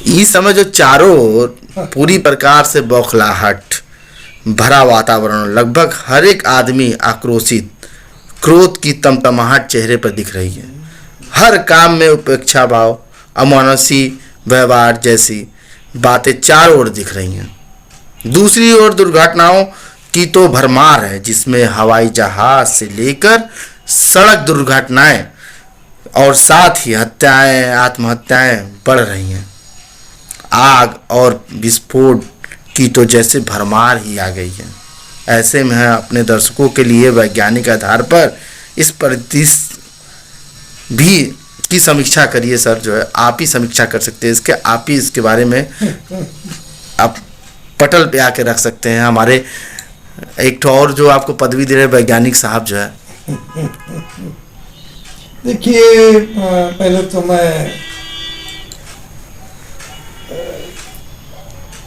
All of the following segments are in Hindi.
इस समय जो चारों ओर पूरी प्रकार से बौखलाहट भरा वातावरण, लगभग हर एक आदमी आक्रोशित, क्रोध की तमतमाहट चेहरे पर दिख रही है। हर काम में उपेक्षा भाव, अमानुषी व्यवहार जैसी बातें चारों ओर दिख रही हैं। दूसरी ओर दुर्घटनाओं की तो भरमार है, जिसमें हवाई जहाज से लेकर सड़क दुर्घटनाएं और साथ ही हत्याएं, आत्महत्याएं बढ़ रही हैं। आग और विस्फोट की तो जैसे भरमार ही आ गई है। ऐसे में अपने दर्शकों के लिए वैज्ञानिक आधार पर इस परिदृश्य भी की समीक्षा करिए सर। जो है आप ही समीक्षा कर सकते हैं इसके, आप ही इसके बारे में आप पटल पे आके रख सकते हैं। हमारे एक तो और जो आपको पदवी दे रहे वैज्ञानिक साहब जो है। देखिए, पहले तो मैं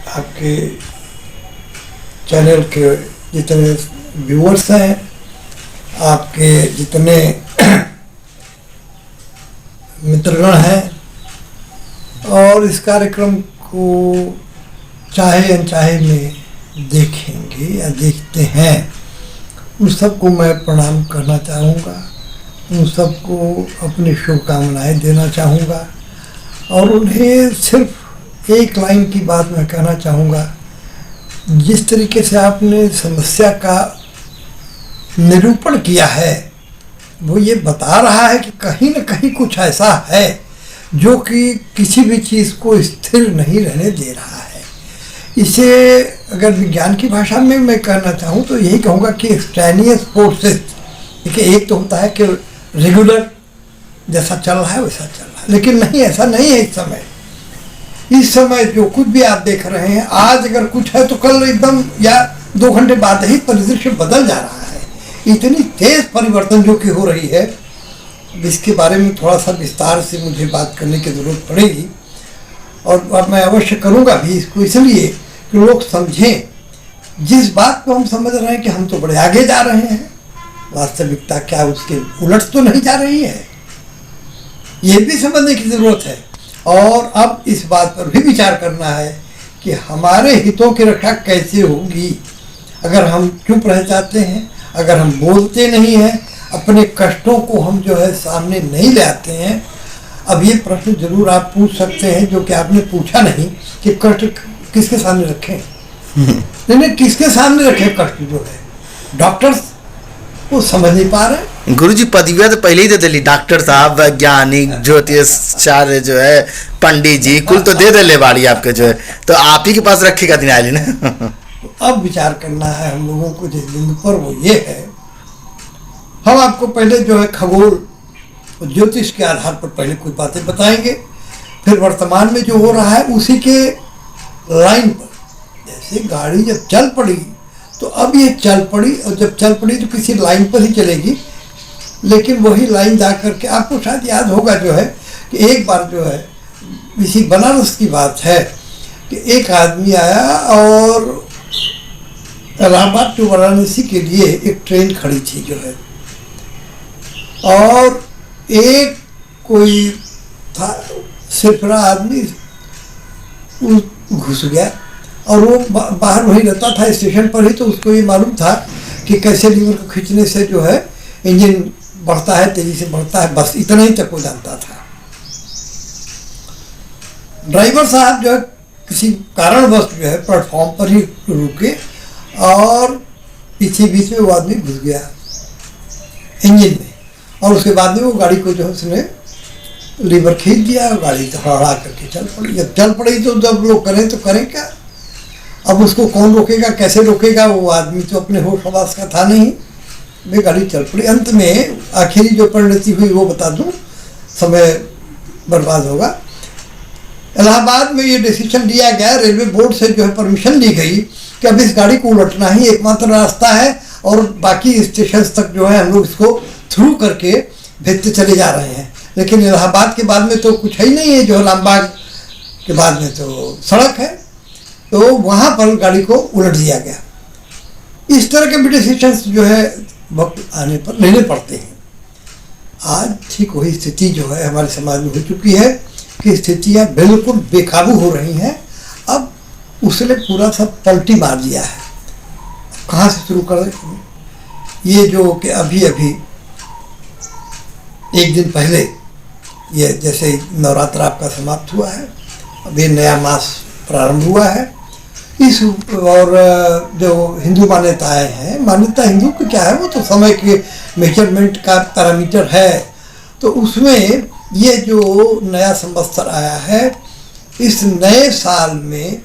आपके चैनल के जितने व्यूअर्स हैं, आपके जितने मित्रगण हैं और इस कार्यक्रम को चाहे अनचाहे में देखेंगे या देखते हैं, उन सबको मैं प्रणाम करना चाहूँगा। उन सबको अपनी शुभकामनाएं देना चाहूँगा और उन्हें सिर्फ एक लाइन की बात मैं कहना चाहूँगा। जिस तरीके से आपने समस्या का निरूपण किया है, वो ये बता रहा है कि कहीं न कहीं कुछ ऐसा है जो कि किसी भी चीज़ को स्थिर नहीं रहने दे रहा है। इसे अगर विज्ञान की भाषा में मैं कहना चाहूँ तो यही कहूँगा कि एक्सट्रेनियस फोर्सेस। देखिए, एक तो होता है कि रेगुलर जैसा चल रहा है वैसा चल रहा है, लेकिन नहीं, ऐसा नहीं है इस समय। इस समय जो कुछ भी आप देख रहे हैं, आज अगर कुछ है तो कल एकदम या 2 घंटे बाद ही परिदृश्य बदल जा रहा है। इतनी तेज परिवर्तन जो कि हो रही है, इसके बारे में थोड़ा सा विस्तार से मुझे बात करने की ज़रूरत पड़ेगी और अब मैं अवश्य करूँगा भी इसको, इसलिए कि लोग समझें। जिस बात को हम समझ रहे हैं कि हम तो बड़े आगे जा रहे हैं, वास्तविकता क्या उसके उलट तो नहीं जा रही है, ये भी समझने की ज़रूरत है। और अब इस बात पर भी विचार करना है कि हमारे हितों की रक्षा कैसे होगी। अगर हम चुप रह जाते हैं, अगर हम बोलते नहीं हैं, अपने कष्टों को हम जो है सामने नहीं ले आते हैं। अब ये प्रश्न जरूर आप पूछ सकते हैं जो कि आपने पूछा नहीं कि कष्ट किसके सामने रखें। नहीं, किसके सामने रखें कष्ट जो है। डॉक्टर्स वो समझ नहीं पा रहे। गुरुजी पदवियां तो पहले ही दे दिली, डॉक्टर साहब, वैज्ञानिक, ज्योतिषाचार्य जो है, पंडित जी, कुल तो दे दिले बाड़ी आपके जो है, तो आप ही के पास रखेगा दिन आली ना। अब विचार करना है हम लोगों को जिस बिंदु पर, वो ये है, हम आपको पहले जो है खगोल और ज्योतिष के आधार पर पहले कुछ बातें बताएंगे, फिर वर्तमान में जो हो रहा है उसी के लाइन पर। जैसे गाड़ी जब चल पड़ी तो अब ये चल पड़ी, और जब चल पड़ी तो किसी लाइन पर ही चलेगी, लेकिन वही लाइन जा करके आपको शायद याद होगा जो है कि एक बार जो है इसी बनारस की बात है कि एक आदमी आया और इलाहाबाद टू वाराणसी के लिए एक ट्रेन खड़ी थी जो है, और एक कोई था सिरफिरा आदमी घुस गया और वो बाहर वहीं रहता था स्टेशन पर ही, तो उसको ये मालूम था कि कैसे लीवर को खींचने से जो है इंजन बढ़ता है, तेजी से बढ़ता है, बस इतना ही तक वो जानता था। ड्राइवर साहब जो है किसी कारणवश जो है प्लेटफॉर्म पर ही रुके और पीछे बीच में वो आदमी घुस गया इंजन में, और उसके बाद में वो गाड़ी को जो है उसने लीवर खींच दिया और गाड़ी हड़ा करके चल पड़ी। जब चल पड़ी तो जब लोग करें तो करें क्या, अब उसको कौन रोकेगा, कैसे रोकेगा, वो आदमी तो अपने होश हवास का था नहीं, वे गाड़ी चल पड़ी। अंत में आखिरी जो परिणति हुई वो बता दूं, समय बर्बाद होगा। इलाहाबाद में ये डिसीजन लिया गया, रेलवे बोर्ड से जो है परमिशन ली गई कि अब इस गाड़ी को उलटना ही एकमात्र रास्ता है, और बाकी स्टेशन तक जो है हम लोग इसको थ्रू करके भेजते चले जा रहे हैं। लेकिन इलाहाबाद के बाद में तो कुछ है ही नहीं है, जो लामबाग के बाद में तो सड़क है, तो वहाँ पर गाड़ी को उलट दिया गया। इस तरह के भी डिसीजंस जो है वक्त आने पर लेने पड़ते हैं। आज ठीक वही स्थिति जो है हमारे समाज में हो चुकी है की स्थितियां बिल्कुल बेकाबू हो रही हैं। अब उसने पूरा सब पलटी मार दिया है। कहाँ से शुरू करें? ये जो कि अभी अभी एक दिन पहले ये जैसे नवरात्र आपका समाप्त हुआ है, अभी नया मास प्रारंभ हुआ है। इस और जो हिंदू मान्यताएं हैं, मान्यता हिंदू की क्या है, वो तो समय के मेजरमेंट का पैरामीटर है। तो उसमें ये जो नया संवत्सर आया है, इस नए साल में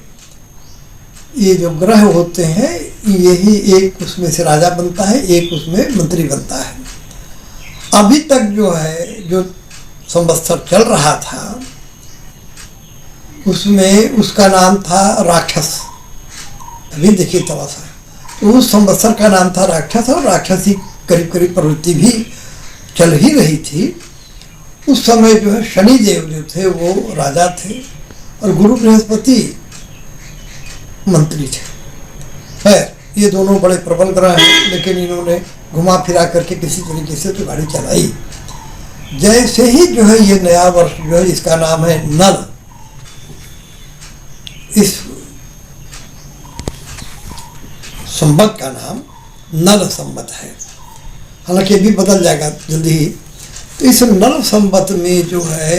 ये जो ग्रह होते हैं, यही एक उसमें से राजा बनता है, एक उसमें मंत्री बनता है। अभी तक जो है जो संवत्सर चल रहा था उसमें उसका नाम था राक्षस। अभी देखिए तमाशा, तो उस संवत्सर का नाम था राक्षस, और राक्षसी करीब करीब प्रवृत्ति भी चल ही रही थी। उस समय जो है शनि देव जो थे वो राजा थे और गुरु बृहस्पति मंत्री थे। है ये दोनों बड़े प्रबल ग्रह हैं, लेकिन इन्होंने घुमा फिरा करके किसी तरीके से तो गाड़ी चलाई। जैसे ही जो है ये नया वर्ष जो है, इसका नाम है नल। इस संवत का नाम नल संवत है, हालांकि ये भी बदल जाएगा जल्दी ही। तो इस नल संवत में जो है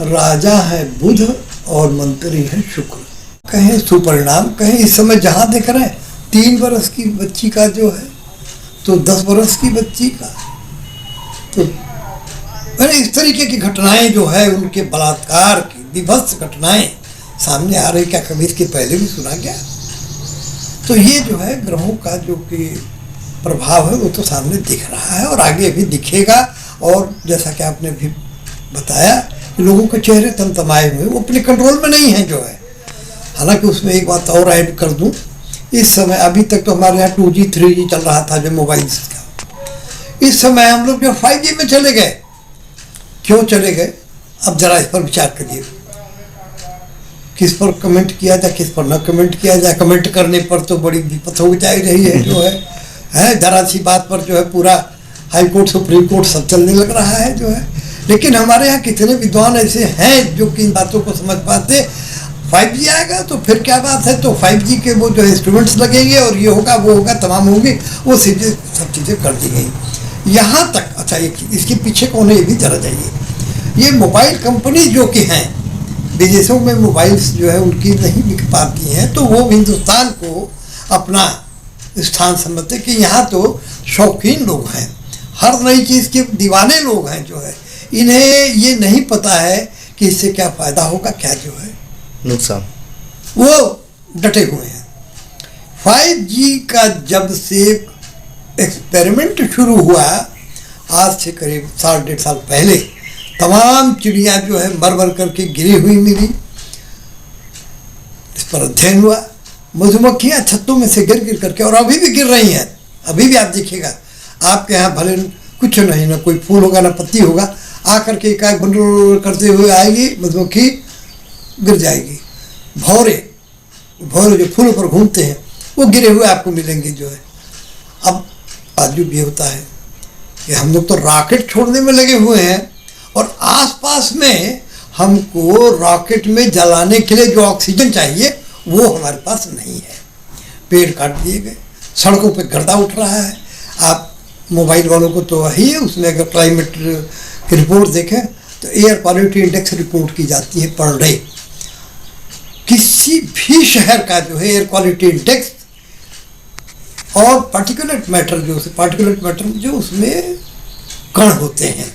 राजा है बुध और मंत्री है शुक्र। कहें सुपरिणाम, कहें इस समय जहाँ देख रहे हैं 3 वर्ष की बच्ची का जो है, तो 10 वर्ष की बच्ची का, तो इस तरीके की घटनाएं जो है उनके बलात्कार की विभत्स घटनाएं सामने आ रही। क्या कभी इसके पहले भी सुना गया? तो ये जो है ग्रहों का जो कि प्रभाव है वो तो सामने दिख रहा है और आगे भी दिखेगा। और जैसा कि आपने भी बताया, लोगों के चेहरे तमतमाए हुए, वो अपने कंट्रोल में नहीं है जो है। हालांकि उसमें एक बात और ऐड कर दूं, इस समय अभी तक तो हमारे यहाँ 2G 3G चल रहा था जो मोबाइल का। इस समय हम लोग जो 5G में चले गए। क्यों चले गए? अब जरा इस पर विचार करिए, किस पर कमेंट किया जाए, किस पर न कमेंट किया जाए। कमेंट करने पर तो बड़ी विपत हो जा रही है जो है जरा सी बात पर जो है पूरा हाई कोर्ट सुप्रीम कोर्ट सब चलने लग रहा है जो है। लेकिन हमारे यहाँ कितने विद्वान ऐसे हैं जो कि इन बातों को समझ पाते। 5G आएगा तो फिर क्या बात है, तो 5G के वो जो इंस्ट्रूमेंट्स लगेंगे और ये होगा वो होगा, तमाम होंगे, वो सीधे सब चीज़ें कर दी गई। यहाँ तक अच्छा, इसके पीछे कौन है ये भी जरा जाइए। ये मोबाइल कंपनी जो कि हैं, विदेशों में मोबाइल्स जो है उनकी नहीं बिक पाती हैं, तो वो हिंदुस्तान को अपना स्थान समझते कि यहाँ तो शौकीन लोग हैं, हर नई चीज़ के दीवाने लोग हैं जो है। इन्हें ये नहीं पता है कि इससे क्या फ़ायदा होगा, क्या जो है नुकसान। वो डटे हुए हैं। 5G का जब से एक्सपेरिमेंट शुरू हुआ, आज से करीब 1.5 साल पहले, तमाम चिड़िया जो है मर मर करके गिरी हुई मिली। इस पर अध्ययन हुआ। मधुमक्खियाँ छत्तों में से गिर गिर करके, और अभी भी गिर रही हैं, अभी भी आप देखिएगा आपके यहाँ भले कुछ नहीं, ना कोई फूल होगा ना पत्ती होगा, आकर के एक बंडल करते हुए आएगी मधुमक्खी, गिर जाएगी। भौरे जो फूलों पर घूमते हैं वो गिरे हुए आपको मिलेंगे जो है। अब ताज्जुब ये होता है कि हम लोग तो रॉकेट छोड़ने में लगे हुए हैं और आसपास में हमको रॉकेट में जलाने के लिए जो ऑक्सीजन चाहिए वो हमारे पास नहीं है। पेड़ काट दिए गए, सड़कों पे गर्दा उठ रहा है। आप मोबाइल वालों को तो वही है, उसमें अगर क्लाइमेट की रिपोर्ट देखें तो एयर क्वालिटी इंडेक्स रिपोर्ट की जाती है पर डे। किसी भी शहर का जो है एयर क्वालिटी इंडेक्स और पार्टिकुलेट मैटर जो उसमें कण होते हैं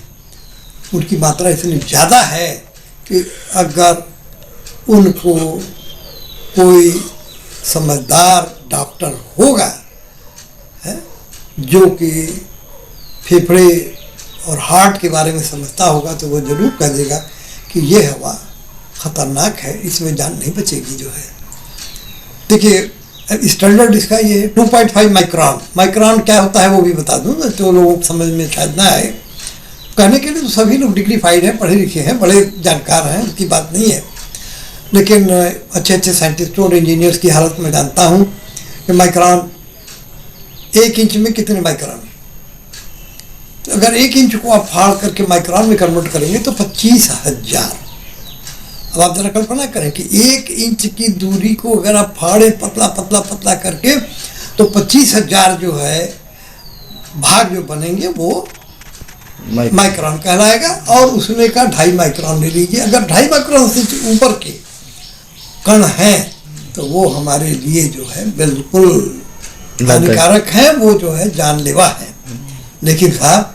उनकी मात्रा इतनी ज़्यादा है कि अगर उनको कोई समझदार डॉक्टर होगा है जो कि फेफड़े और हार्ट के बारे में समझता होगा तो वो ज़रूर कह देगा कि ये हवा ख़तरनाक है, इसमें जान नहीं बचेगी जो है। देखिए स्टैंडर्ड इसका ये 2.5 माइक्रॉन क्या होता है वो भी बता दूँ तो लोगों को समझ में शायद ना आए। कहने के लिए तो सभी लोग डिग्रीफाइड हैं, पढ़े लिखे हैं, बड़े जानकार हैं, उसकी बात नहीं है। लेकिन अच्छे साइंटिस्टों और इंजीनियर्स की हालत में जानता हूँ कि माइक्रॉन 1 इंच में कितने माइक्रॉन, अगर 1 इंच को आप फाड़ करके माइक्रॉन में कन्वर्ट करेंगे तो 25,000 अब आप जरा कल्पना करें कि 1 इंच की दूरी को अगर आप फाड़े पतला पतला पतला करके, तो 25,000 जो है भाग जो बनेंगे वो माइक्रोन कहलाएगा। और उसमें का 2.5 माइक्रोन ले लीजिए। अगर 2.5 माइक्रोन से ऊपर के कण हैं तो वो हमारे लिए जो है बिल्कुल हानिकारक है, वो जो है जानलेवा है। लेकिन साहब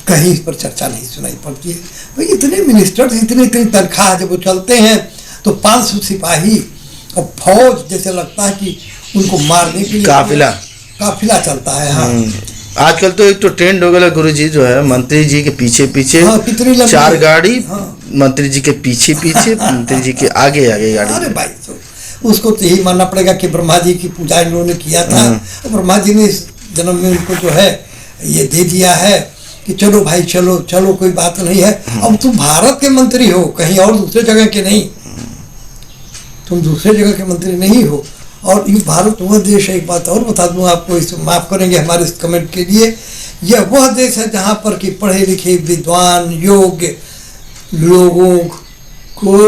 कहीं इस पर चर्चा नहीं सुनाई पड़ती है। भाई इतने मिनिस्टर्स, इतनी तनख्वाह जब वो चलते हैं तो 500 सिपाही और फौज, जैसे लगता है कि उनको मारने के लिए काफिला चलता है। हाँ, आजकल तो एक तो ट्रेंड हो गया गुरुजी, जो है मंत्री जी के पीछे पीछे कितनी 4 गाड़ी, मंत्री जी के पीछे पीछे, मंत्री जी के आगे आगे गाड़ी। अरे भाई तो उसको तो यही मानना पड़ेगा कि ब्रह्मा जी की पूजा इन्होंने किया था, ब्रह्मा जी ने इस जन्म में उनको जो है ये दे दिया है कि चलो भाई चलो चलो, कोई बात नहीं है। अब तुम भारत के मंत्री हो, कहीं और दूसरे जगह के नहीं, तुम दूसरे जगह के मंत्री नहीं हो। और ये भारत वह देश है, एक बात और बता दूं आपको, इस माफ़ करेंगे हमारे इस कमेंट के लिए, यह वह देश है जहाँ पर कि पढ़े लिखे विद्वान योग्य लोगों को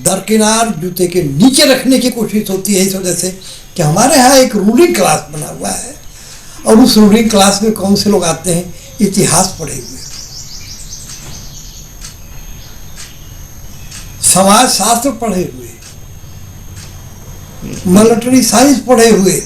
दरकिनार जूते के नीचे रखने की कोशिश होती है। इस वजह से कि हमारे यहाँ एक रूलिंग क्लास बना हुआ है, और उस रूलिंग क्लास में कौन से लोग आते हैं? इतिहास पढ़े हुए, समाज शास्त्र पढ़े हुए, मिलिट्री साइंस पढ़े हुए,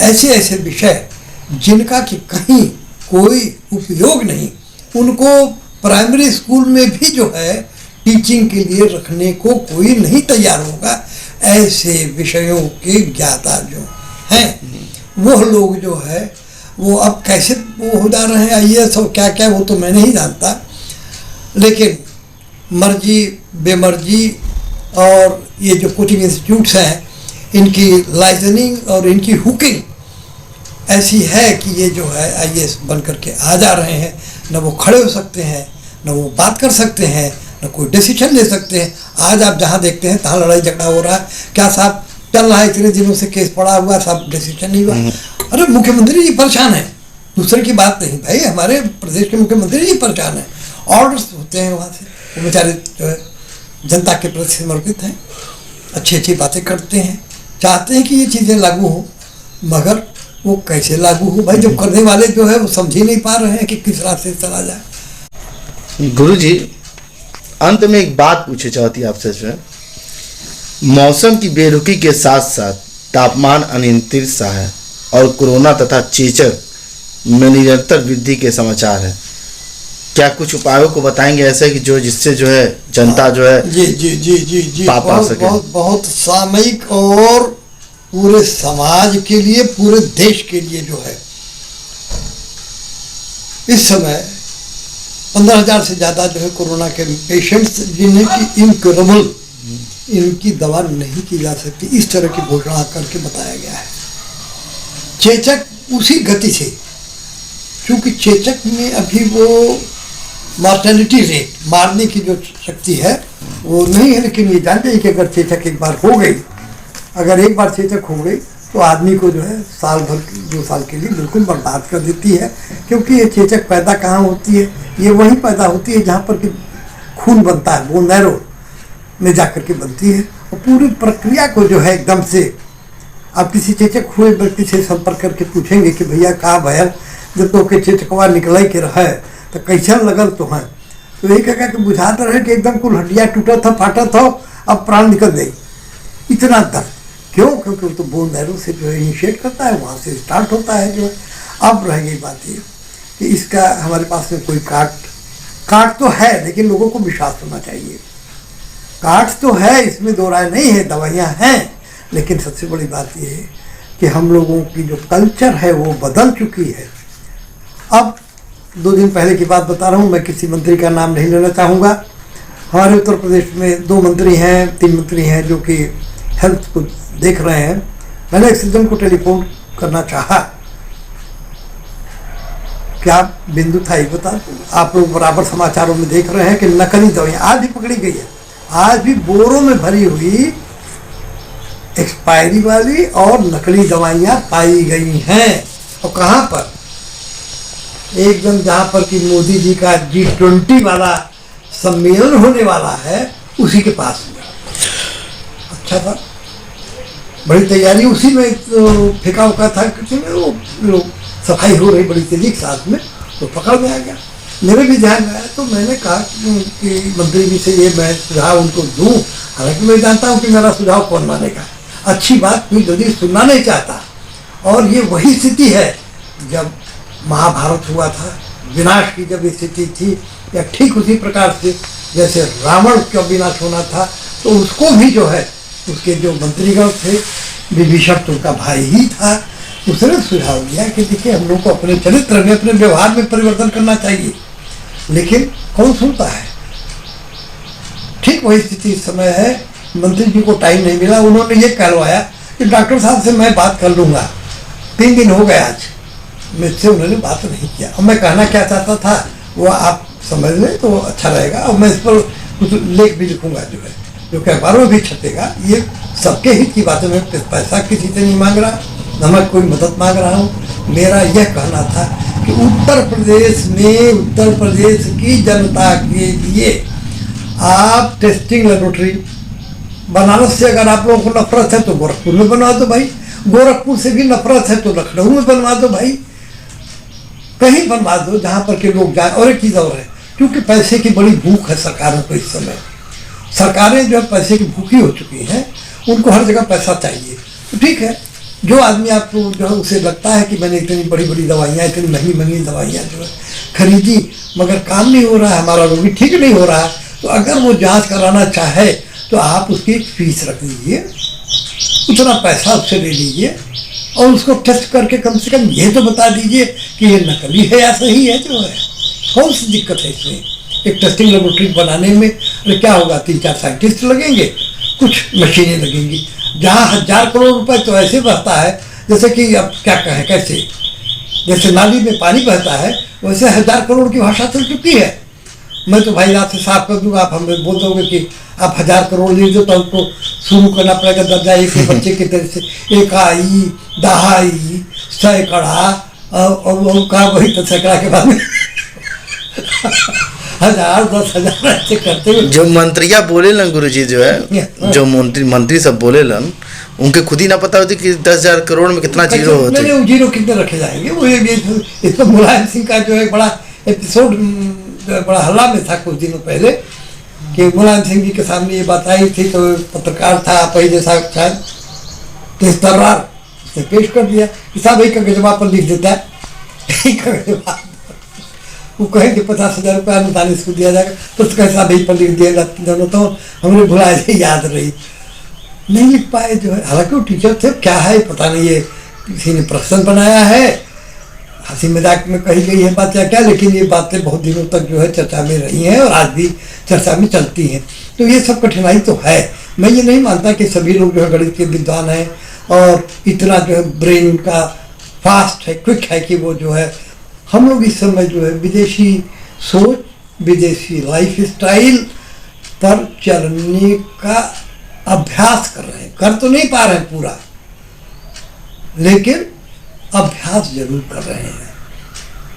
ऐसे ऐसे विषय जिनका कि कहीं कोई उपयोग नहीं, उनको प्राइमरी स्कूल में भी जो है टीचिंग के लिए रखने को कोई नहीं तैयार होगा। ऐसे विषयों के ज्ञाता जो हैं वो लोग जो है वो अब कैसे वो हो जा रहे हैं IAS और क्या क्या, वो तो मैं नहीं जानता। लेकिन मर्जी बेमर्जी और ये जो कोचिंग इंस्टीट्यूट्स हैं, इनकी लाइसेंसिंग और इनकी हुकिंग ऐसी है कि ये जो है IAS बन करके आ जा रहे हैं। न वो खड़े हो सकते हैं, न वो बात कर सकते हैं, न कोई डिसीजन ले सकते हैं। आज आप जहाँ देखते हैं तहाँ लड़ाई झगड़ा हो रहा है। क्या साहब चल रहा है, इतने दिनों से केस पड़ा हुआ, साहब डिसीजन नहीं हुआ। अरे मुख्यमंत्री जी परेशान है, दूसरे की बात नहीं भाई, हमारे प्रदेश के मुख्यमंत्री जी परेशान है। ऑर्डर्स होते हैं वहाँ से, वो बेचारे जो है जनता के प्रति समर्पित हैं, अच्छी अच्छी बातें करते हैं, चाहते हैं कि ये चीज़ें लागू हो, मगर वो कैसे लागू हो भाई, जब करने वाले जो है वो समझ ही नहीं पा रहे हैं कि किस रास्ते से चला जाए। गुरुजी अंत में एक बात पूछे चाहती आपसे, जो है मौसम की बेरुखी के साथ साथ तापमान अनियंत्रित सा है और कोरोना तथा चेचक में निरंतर वृद्धि के समाचार है। क्या कुछ उपायों को बताएंगे ऐसे कि जो जिससे जो है जनता जो है जी जी जी जी जी पा बहुत सके? बहुत बहुत सामयिक और पूरे समाज के लिए, पूरे देश के लिए जो है इस समय 15,000 से ज़्यादा जो है कोरोना के पेशेंट्स जिन्हें कि इनक्योरेबल, इनकी दवा नहीं की जा सकती, इस तरह की घोषणा करके बताया गया है। चेचक उसी गति से, क्योंकि चेचक में अभी वो मॉर्टेलिटी रेट, मारने की जो शक्ति है वो नहीं है, लेकिन ये जानते हैं कि अगर चेचक एक बार हो गई, अगर एक बार चेचक हो गई तो आदमी को जो है साल भर 2 साल के लिए बिल्कुल बर्बाद कर देती है। क्योंकि ये चेचक पैदा कहाँ होती है? ये वहीं पैदा होती है जहाँ पर कि खून बनता है, वो नैरो में जा कर के बनती है। और पूरी प्रक्रिया को जो है एकदम से, आप किसी चेचक हुए व्यक्ति से संपर्क करके पूछेंगे कि भैया कहाँ भैया जब तो के चेचकवा निकल के रहे तो कैसन लगल तो है, तो यही कह के बुझाता रहे कि एकदम कुल हड्डियाँ टूटा था, फाटा था, अब प्राण निकल गई। इतना दर्द क्यों? क्योंकि वो तो बोन नैरो से जो है इनिशिएट करता है, वहाँ से स्टार्ट होता है जो है। अब रह गई बात ये कि इसका हमारे पास में कोई काट तो है, लेकिन लोगों को विश्वास होना चाहिए। काट तो है, इसमें दो राय नहीं है, दवाइयाँ हैं, लेकिन सबसे बड़ी बात यह है कि हम लोगों की जो कल्चर है वो बदल चुकी है। अब 2 दिन पहले की बात बता रहा हूँ, मैं किसी मंत्री का नाम नहीं लेना चाहूँगा। हमारे उत्तर प्रदेश में 2 मंत्री हैं, 3 मंत्री हैं जो कि हेल्थ को देख रहे हैं। मैंने एक सज्जन को टेलीफोन करना चाहा, क्या बिंदु था ये बता। आप लोग बराबर समाचारों में देख रहे हैं कि नकली दवाइयाँ आज भी पकड़ी गई है, आज भी बोरों में भरी हुई एक्सपायरी वाली और नकली दवाइयाँ पाई गई हैं। और कहाँ पर? एकदम जहाँ पर कि मोदी जी का G20 वाला सम्मेलन होने वाला है उसी के पास में। अच्छा था, बड़ी तैयारी उसी में तो फेंका उका था, किसी में वो सफाई हो रही बड़ी तेजी के साथ में, तो पकड़ में आ गया। मेरे भी ध्यान में आया तो मैंने कहा कि मंत्री जी से ये मैं सुझाव उनको दूं, हालांकि मैं जानता हूँ कि मेरा सुझाव कौन मानेगा, अच्छी बात कोई जल्दी सुनना नहीं चाहता। और ये वही स्थिति है जब महाभारत हुआ था, विनाश की जब स्थिति थी, या ठीक उसी प्रकार से जैसे रावण का विनाश होना था, तो उसको भी जो है उसके जो मंत्रीगण थे, विभीषण तो उनका भाई ही था, उसने सुझाव दिया कि देखिए हम लोग को अपने चरित्र में, अपने व्यवहार में परिवर्तन करना चाहिए, लेकिन कौन सुनता है। ठीक वही स्थिति इस समय है। मंत्री जी को टाइम नहीं मिला, उन्होंने ये कहलवाया कि डॉक्टर साहब से मैं बात कर लूँगा। 3 दिन हो गए आज, मुझसे उन्होंने बात नहीं किया। अब मैं कहना क्या चाहता था वो आप समझ लें तो अच्छा रहेगा, और मैं इस पर कुछ लेख भी लिखूंगा जो है, जो कि अखबारों में भी छपेगा। ये सबके हित की बातें, मैं पैसा किसी से नहीं मांग रहा, न मैं कोई मदद मांग रहा हूँ। मेरा यह कहना था कि उत्तर प्रदेश में, उत्तर प्रदेश की जनता के लिए आप टेस्टिंग लेबोरेटरी, बनारस से अगर आप लोगों को नफरत है तो गोरखपुर में बनवा दो भाई, गोरखपुर से भी नफरत है तो लखनऊ में बनवा दो भाई, कहीं बनवा दो जहाँ पर के लोग जाए। और एक चीज़ और है, क्योंकि पैसे की बड़ी भूख है सरकारों को इस समय, सरकारें जो है पैसे की भूखी हो चुकी हैं, उनको हर जगह पैसा चाहिए। तो ठीक है, जो आदमी आपको जो है उसे लगता है कि मैंने इतनी बड़ी बड़ी दवाइयाँ, इतनी महंगी महंगी दवाइयाँ जो है खरीदी, मगर काम नहीं हो रहा है, हमारा रोगी ठीक नहीं हो रहा है, तो अगर वो जांच कराना चाहे तो आप उसकी एक फीस रख दीजिए, उतना पैसा उससे ले लीजिए, और उसको टेस्ट करके कम से कम ये तो बता दीजिए कि ये नकली है या सही है जो है। कौन सी दिक्कत है इसमें? एक टेस्टिंग लेबोरेटरी बनाने में अरे क्या होगा, 3-4 साइंटिस्ट लगेंगे, कुछ मशीनें लगेंगी, जहाँ 1000 करोड़ रुपए तो ऐसे बहता है जैसे कि अब क्या कहें, कैसे जैसे नाली में पानी बहता है, वैसे 1000 करोड़ की भाषा चल चुकी है। मैं तो भाई रात से साफ कर दूंगा, आप हमें बोल दोगे कि आप 1000 करोड़ लीजिए तो हमको शुरू करना पड़ेगा दर्जा एक के बच्चे की तरह से, एकाई, दहाई, सैकड़ा, और कहा वही तो सैकड़ा के बाद में 1000, 10,000 ऐसे करते हुए जो मंत्रिया बोले लन गुरुजी जो है, जो मंत्री सब बोले लन, उनके खुद ही ना पता होती कि 10,000 करोड़ में कितना जीरो होते हैं। जीरो कितने रखे जाएंगे। वो इस पर मुलायम सिंह का जो है बड़ा एपिसोड बड़ा हल्ला में था कुछ दिनों पहले, कि मुलायम सिंह जी के सामने ये बात आई थी, तो पत्रकार था पहले साहब शायद तेज तर्रार, उसने पेश कर दिया कि साहब एक गजबा पर लिख देता है, वो कहें कि 50,000 रुपये अनुदान इसको दिया जाएगा, तो उसका हिसाब यही पर लिख दिया दोनों, तो हमने भुलाया, याद रही नहीं लिख पाए जो है। हालांकि वो टीचर थे, क्या है पता नहीं, ये किसी ने प्रश्न बनाया है, हंसी मजाक में कही गई है बात या क्या, लेकिन ये बातें बहुत दिनों तक जो है चर्चा में रही हैं और आज भी चर्चा में चलती हैं। तो ये सब कठिनाई तो है। मैं ये नहीं मानता कि सभी लोग जो है गणित के विद्वान हैं और इतना जो है ब्रेन का फास्ट है, क्विक है कि वो जो है, हम लोग इस समय जो है विदेशी सोच, विदेशी लाइफ स्टाइल पर चलने का अभ्यास कर रहे हैं। कर तो नहीं पा रहे हैं पूरा, लेकिन अभ्यास जरूर कर रहे हैं।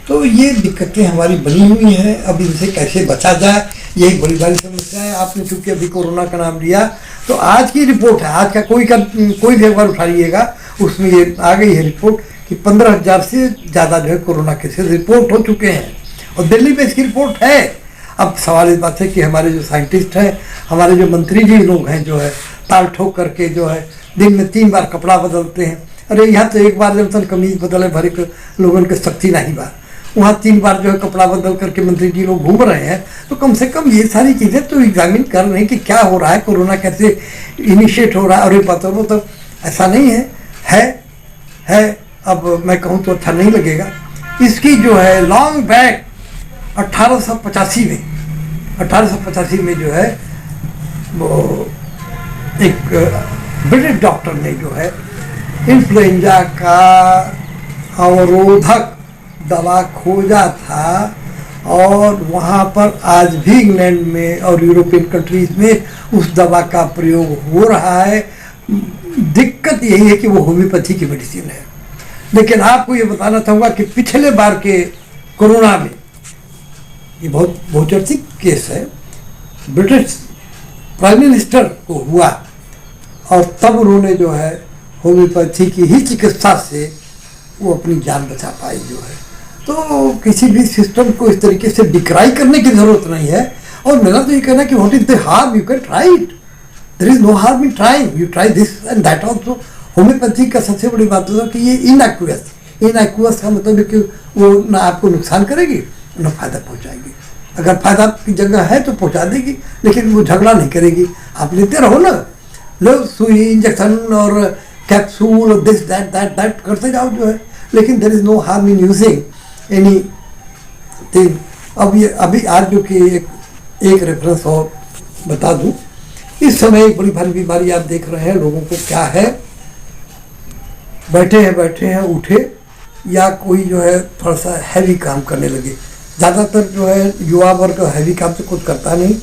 तो ये दिक्कतें हमारी बनी हुई हैं। अब इनसे कैसे बचा जाए, ये एक बड़ी बड़ी समस्या है। आपने चूंकि अभी कोरोना का नाम लिया, तो आज की रिपोर्ट है, आज का कोई भी अखबार उठाइएगा, उसमें ये आ गई है रिपोर्ट कि 15,000 से ज़्यादा जो है कोरोना केसेस रिपोर्ट हो चुके हैं, और दिल्ली में इसकी रिपोर्ट है। अब सवाल इस बात है कि हमारे जो साइंटिस्ट हैं, हमारे जो मंत्री जी लोग हैं, जो है ताल ठोक करके जो है दिन में 3 बार कपड़ा बदलते हैं। अरे यहाँ तो एक बार जब तक कमीज बदले भरे लोगों के शक्ति नहीं बात, वहाँ 3 बार जो है कपड़ा बदल करके मंत्री जी लोग घूम रहे हैं। तो कम से कम ये सारी चीज़ें तो एग्जामिन कर रहे हैं कि क्या हो रहा है, कोरोना कैसे इनिशिएट हो रहा है। और ये पता हो तो ऐसा नहीं है। अब मैं कहूँ तो अच्छा नहीं लगेगा। इसकी जो है लॉन्ग बैक 1885 में जो है वो एक ब्रिटिश डॉक्टर ने जो है इन्फ्लुएंजा का अवरोधक दवा खोजा था, और वहाँ पर आज भी इंग्लैंड में और यूरोपियन कंट्रीज में उस दवा का प्रयोग हो रहा है। दिक्कत यही है कि वो होम्योपैथी की मेडिसिन है। लेकिन आपको ये बताना चाहूँगा कि पिछले बार के कोरोना में, ये बहुत चर्चित केस है, ब्रिटिश प्राइम मिनिस्टर को हुआ और तब उन्होंने जो है होम्योपैथी की ही चिकित्सा से वो अपनी जान बचा पाई जो है। तो किसी भी सिस्टम को इस तरीके से डिक्राई करने की ज़रूरत नहीं है। और मेरा तो ये कहना है कि what is the harm, you can try it, there is no harm in trying, you try this and that also. Homeopathy का सबसे बड़ी बात है कि ये इनएक्वस का मतलब है कि वो ना आपको नुकसान करेगी ना फ़ायदा पहुँचाएगी। अगर फायदा की जगह है तो पहुँचा देगी, लेकिन वो झगड़ा नहीं करेगी। आप लेते रहो ना, लो सुई इंजेक्शन और कैप्सूल और दिस दैट करते जाओ जो है, लेकिन there is no harm in using anything. अब ये अभी आज जो कि एक रेफरेंस और बता दूं, इस समय एक बड़ी भारी बीमारी आप देख रहे हैं लोगों को क्या है, बैठे हैं उठे या कोई जो है थोड़ा सा हैवी काम करने लगे। ज़्यादातर जो है युवा वर्ग हैवी काम से कुछ करता नहीं,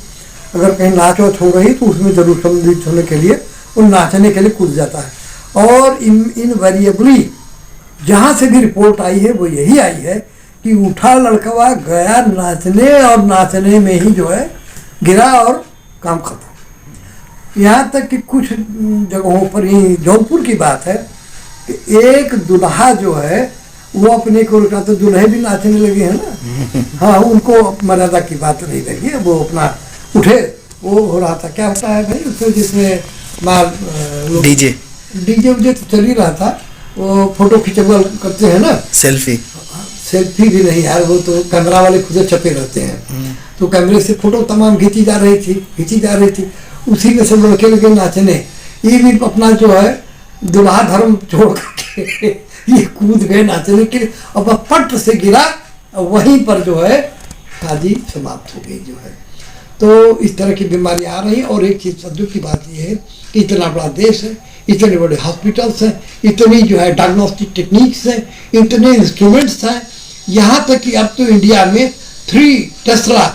अगर कहीं नाच वाच हो रही तो उसमें जरूर सम्मिलित होने के लिए वो नाचने के लिए कूद जाता है। और इनवेरिएबली जहाँ से भी रिपोर्ट आई है वो यही आई है कि उठा लड़कवा गया नाचने और नाचने में ही जो है गिरा और काम खत्म। यहाँ तक कि कुछ जगहों पर ही जौनपुर की बात है कि एक दुल्हा जो है वो अपने को रुका तो दूल्हे भी नाचने लगे हैं ना। हाँ, उनको मर्यादा की बात नहीं लगी, वो अपना उठे, वो हो रहा था। क्या होता है भाई उसमें जिसमें मार डीजे उजे तो चल ही रहा था, वो फोटो खिंचवा करते हैं ना, सेल्फी भी नहीं यार, वो तो कैमरा वाले खुद छपे रहते हैं। तो कैमरे से फोटो तमाम खींची जा रही थी, उसी में सब लड़के लगे नाचने। ये भी अपना जो है दुल्हा धर्म छोड़ करके ये कूद गए नाचने के लिए, और पट से गिरा, वहीं पर जो है शादी समाप्त हो गई जो है। तो इस तरह की बीमारी आ रही है। और एक चीज़ संदूक की बात यह है कि इतना बड़ा देश है, इतने बड़े हॉस्पिटल्स हैं, इतनी जो है डायग्नोस्टिक टेक्निक्स हैं, इतने इंस्ट्रूमेंट्स हैं, यहाँ तक कि अब तो इंडिया में 3 टेस्ला,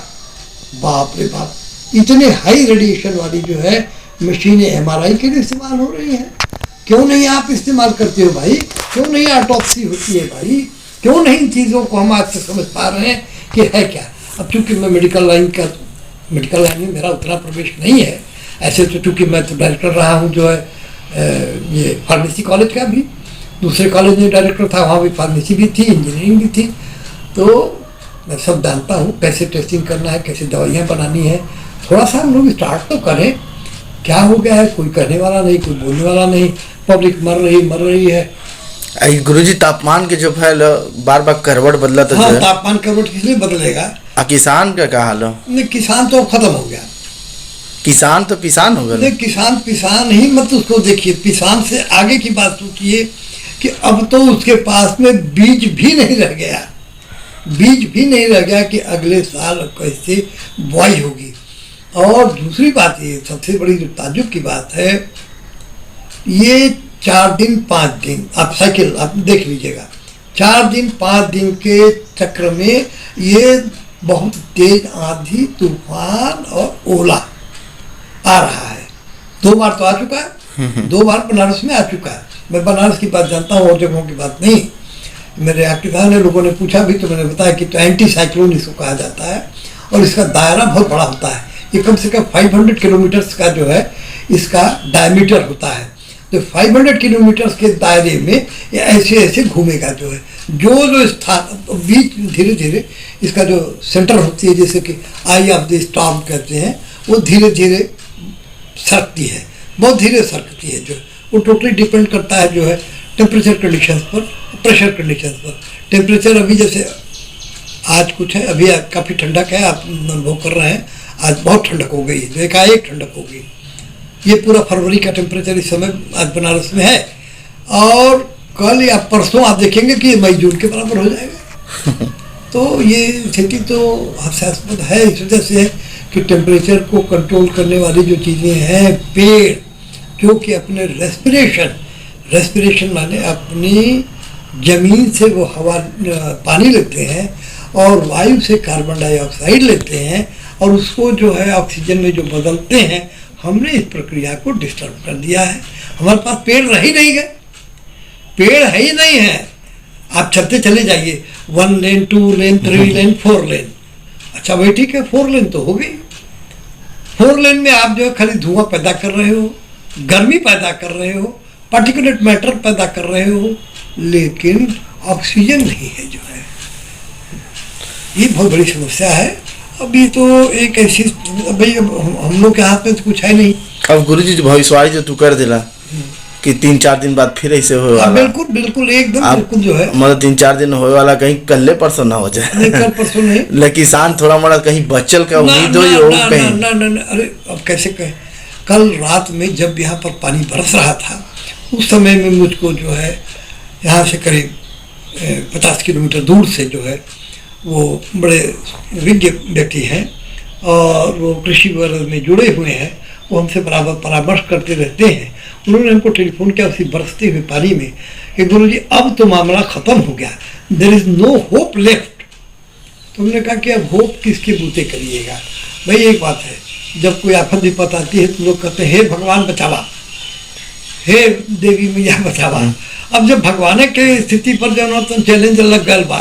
बाप रे बाप, इतने हाई रेडिएशन वाली जो है मशीनें MRI के लिए इस्तेमाल हो रही हैं। क्यों नहीं आप इस्तेमाल करते हो भाई? क्यों नहीं ऑटोप्सी होती है भाई? क्यों नहीं इन चीज़ों को हम आज से समझ पा रहे हैं कि है क्या? अब चूँकि मैं मेडिकल लाइन में मेरा उतना प्रवेश नहीं है, ऐसे तो चूँकि मैं तो डायरेक्टर रहा हूँ जो है ये फार्मेसी कॉलेज का भी, दूसरे कॉलेज में डायरेक्टर था, वहाँ भी फार्मेसी भी थी, इंजीनियरिंग भी थी। तो मैं सब जानता हूँ कैसे टेस्टिंग करना है, कैसे दवाइयाँ बनानी है। थोड़ा सा हम लोग स्टार्ट तो करें। क्या हो गया है, कोई कहने वाला नहीं, कोई बोलने वाला नहीं, पब्लिक मर रही है। गुरुजी तापमान के जो है बार बार करवट बदला तो हाँ, तापमान करवट किस लिए बदलेगा? किसान का क्या हाल है? नहीं, किसान तो खत्म हो गया, किसान तो पिसान हो गया। किसान ही मत उसको देखिए, किसान से आगे की बात सोचिए कि अब तो उसके पास में बीज भी नहीं रह गया कि अगले साल कैसे बुआई होगी। और दूसरी बात ये सबसे बड़ी जो ताज्जुब की बात है, ये 4 दिन 5 दिन आप साइकिल आप देख लीजिएगा, 4 दिन 5 दिन के चक्र में ये बहुत तेज आंधी, तूफान और ओला आ रहा है। 2 बार तो आ चुका है, 2 बार बनारस में आ चुका है। मैं बनारस की बात जानता हूँ और जगहों की बात नहीं। मेरे यहाँ किसानों लोगों ने पूछा भी तो मैंने बताया कि तो एंटी साइक्लोन इसको कहा जाता है और इसका दायरा बहुत बड़ा होता है। ये कम से कम 500 किलोमीटर्स का जो है इसका डायमीटर होता है। तो 500 किलोमीटर्स के दायरे में ये ऐसे घूमेगा जो है, जो स्थान बीच धीरे धीरे इसका जो सेंटर होती है, जैसे कि आई ऑफ द स्टॉर्म कहते हैं, वो धीरे धीरे सरकती है, बहुत धीरे सरकती है। जो वो टोटली डिपेंड करता है जो है टेम्परेचर कंडीशंस पर, प्रेशर कंडीशंस पर। टेम्परेचर अभी जैसे आज कुछ है, अभी काफ़ी ठंडक है, आप अनुभव कर रहे हैं, आज बहुत ठंडक हो गई, एकाएक ठंडक हो गई। ये पूरा फरवरी का टेम्परेचर इस समय आज बनारस में है, और कल या परसों आप देखेंगे कि ये मई जून के बराबर हो जाएगा। तो ये स्थिति तो हास्यास्पद है इस वजह से कि टेम्परेचर को कंट्रोल करने वाली जो चीज़ें हैं, पेड़ जो कि अपने रेस्पिरेशन माने अपनी जमीन से वो हवा पानी लेते हैं और वायु से कार्बन डाइऑक्साइड लेते हैं और उसको जो है ऑक्सीजन में जो बदलते हैं, हमने इस प्रक्रिया को डिस्टर्ब कर दिया है। हमारे पास पेड़ रह ही नहीं गए, पेड़ है ही नहीं है। आप चलते चले जाइए, 1 लेन 2 लेन 3 लेन 4 लेन, अच्छा भाई ठीक है, 4 लेन तो हो गई, 4 लेन में आप जो है खाली धुआं पैदा कर रहे हो, गर्मी पैदा कर रहे हो, पार्टिकुलेट मैटर पैदा कर रहे हो, लेकिन ऑक्सीजन नहीं है जो है। ये बहुत बड़ी समस्या है। अभी तो एक ऐसी भाई हम लोग के हाथ में तो कुछ है नहीं। अब गुरुजी जो भविष्यवाणी जो तू कर दिला कि 3-4 दिन बाद फिर ऐसे होए वाला, बिल्कुल बिल्कुल एकदम आप बिल्कुल जो है मतलब 3-4 दिन होए वाला, कहीं कल्ले परसों ना हो जाए। नहीं, कल परसों नहीं। ले किसान थोड़ा मोड़ा कहीं बचल का उम्मीद हो यो ना, कहीं। ना, ना, ना, अरे अब कैसे कहें। कल रात में जब यहाँ पर पानी बरस रहा था, उस समय में मुझको जो है यहाँ से करीब 50 किलोमीटर दूर से जो है वो बड़े विज्ञ व्यक्ति हैं और वो कृषि वर्ग में जुड़े हुए हैं, वो हमसे बराबर परामर्श करते रहते हैं। उन्होंने हमको टेलीफोन किया उसी बरसते हुए पानी में कि गुरुजी अब तो मामला ख़त्म हो गया, there is no hope left. तो हमने कहा कि अब होप किसके बूते करिएगा। भाई एक बात है, जब कोई आफत विपत आती है तो लोग कहते हैं हे भगवान बचावा, हे देवी मैया बचावा। अब जब भगवान के स्थिति पर जो तो चैलेंज लग गल बा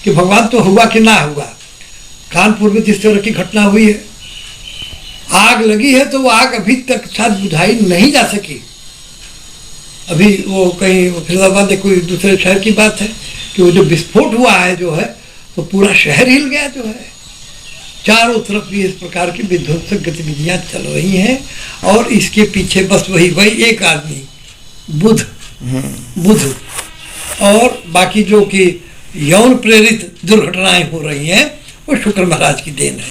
कि भगवान तो हुआ कि ना हुआ। कानपुर में जिस तरह की घटना हुई है, आग लगी है तो वो आग अभी तक शायद बुझाई नहीं जा सकी। अभी वो कहीं फरीदाबाद कोई दूसरे शहर की बात है कि वो जो विस्फोट हुआ है जो है तो पूरा शहर हिल गया जो है। चारों तरफ भी इस प्रकार की विध्वंसक गतिविधियां चल रही हैं और इसके पीछे बस वही एक आदमी बुध और बाकी जो कि यौन प्रेरित दुर्घटनाएं हो रही हैं वो शुक्र महाराज की देन है।